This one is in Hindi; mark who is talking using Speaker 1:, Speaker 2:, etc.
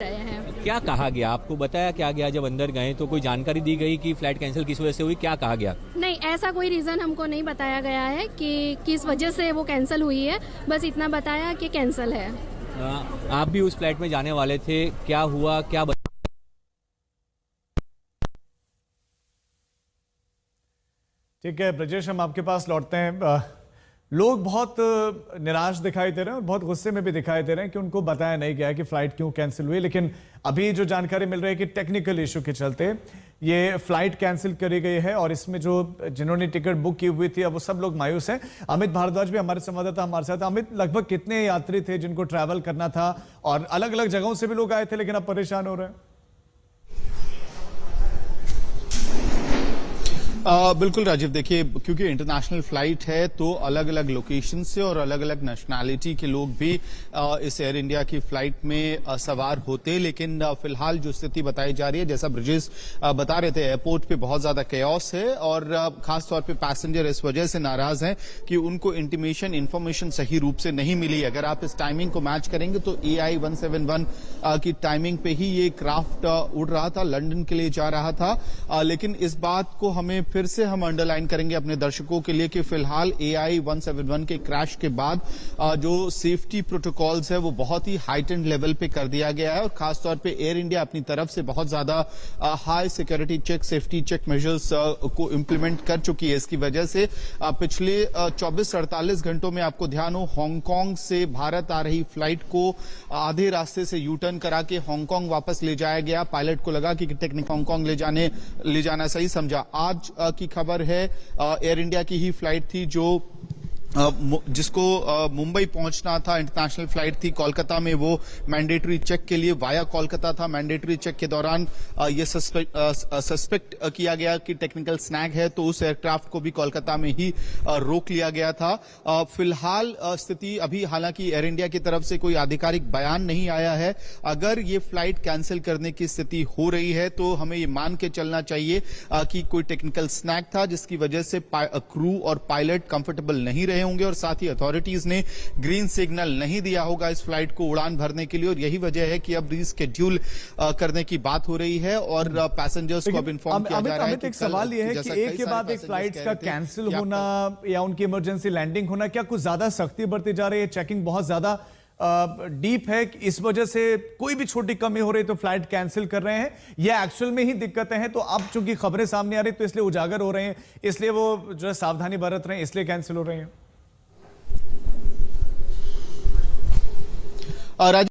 Speaker 1: रहे हैं।
Speaker 2: क्या कहा गया, आपको बताया क्या गया? जब अंदर गए तो कोई जानकारी दी गई कि फ्लाइट कैंसिल किस वजह से हुई, क्या कहा गया?
Speaker 1: नहीं, ऐसा कोई रीज़न हमको नहीं बताया गया है कि किस वजह से वो कैंसिल हुई है। बस इतना बताया कि कैंसिल है।
Speaker 2: आप भी उस फ्लाइट में जाने वाले थे, क्या हुआ, क्या
Speaker 3: ठीक है ब्रजेश, हम आपके पास लौटते हैं। लोग बहुत निराश दिखाई दे रहे हैं और बहुत गुस्से में भी दिखाई दे रहे हैं कि उनको बताया नहीं गया कि फ्लाइट क्यों कैंसिल हुई। लेकिन अभी जो जानकारी मिल रही है कि टेक्निकल इशू के चलते ये फ्लाइट कैंसिल करी गई है और इसमें जो जिन्होंने टिकट बुक की हुई थी अब वो सब लोग मायूस हैं। अमित भारद्वाज भी हमारे संवाददाता हमारे साथ। अमित, लगभग कितने यात्री थे जिनको ट्रैवल करना था और अलग अलग जगहों से भी लोग आए थे लेकिन अब परेशान हो रहे हैं?
Speaker 4: बिल्कुल राजीव, देखिए क्योंकि इंटरनेशनल फ्लाइट है तो अलग अलग लोकेशन से और अलग अलग नेशनैलिटी के लोग भी इस एयर इंडिया की फ्लाइट में सवार होते हैं। लेकिन फिलहाल जो स्थिति बताई जा रही है, जैसा ब्रिजेश बता रहे थे, एयरपोर्ट पे बहुत ज्यादा केओस है और खासतौर पे पैसेंजर इस वजह से नाराज हैं कि उनको इंफॉर्मेशन सही रूप से नहीं मिली। अगर आप इस टाइमिंग को मैच करेंगे तो AI 171 की टाइमिंग पे ही ये क्राफ्ट उड़ रहा था, लंदन के लिए जा रहा था। लेकिन इस बात को हमें फिर से हम अंडरलाइन करेंगे अपने दर्शकों के लिए कि फिलहाल AI 171 के क्रैश के बाद जो सेफ्टी प्रोटोकॉल्स है वो बहुत ही हाइटेंड लेवल पे कर दिया गया है और खासतौर पे एयर इंडिया अपनी तरफ से बहुत ज्यादा high security check, safety check measures को इंप्लीमेंट कर चुकी है। इसकी वजह से पिछले 24-48 घंटों में आपको ध्यान हो, हांगकांग से भारत आ रही फ्लाइट को आधे रास्ते से यू टर्न करा के हांगकांग वापस ले जाया गया। पायलट को लगा कि टेक्निक हांगकांग ले जाना सही समझा। आज की खबर है एयर इंडिया की ही फ्लाइट थी जिसको मुंबई पहुंचना था, इंटरनेशनल फ्लाइट थी। कोलकाता में वो मैंडेटरी चेक के लिए वाया कोलकाता था। मैंडेटरी चेक के दौरान ये सस्पेक्ट किया गया कि टेक्निकल स्नैग है, तो उस एयरक्राफ्ट को भी कोलकाता में ही रोक लिया गया था। फिलहाल स्थिति अभी, हालांकि एयर इंडिया की तरफ से कोई आधिकारिक बयान नहीं आया है। अगर ये फ्लाइट कैंसिल करने की स्थिति हो रही है तो हमें ये मान के चलना चाहिए कि कोई टेक्निकल स्नैग था जिसकी वजह से क्रू और पायलट कंफर्टेबल नहीं रहे होंगे और साथ ही अथॉरिटीज ने ग्रीन सिग्नल नहीं दिया होगा इस फ्लाइट को उड़ान भरने के लिए। और यही वजह है कि अब रीस्केड्यूल करने की बात हो रही है और पैसेंजर्स को अब इन्फॉर्म किया जा रहा है।
Speaker 3: एक सवाल यह है कि एक के बाद एक फ्लाइट्स का कैंसिल होना या उनकी इमरजेंसी लैंडिंग होना, क्या कुछ ज्यादा सख्ती बरती जा रही है? चेकिंग बहुत ज्यादा डीप है, इस वजह से कोई भी छोटी कमी हो रही तो फ्लाइट कैंसिल कर रहे हैं, या एक्चुअल में ही दिक्कतें हैं तो अब चूंकि खबरें सामने आ रही तो इसलिए उजागर हो रहे हैं, इसलिए वो जो है सावधानी बरत रहे हैं, इसलिए कैंसिल हो रहे हैं?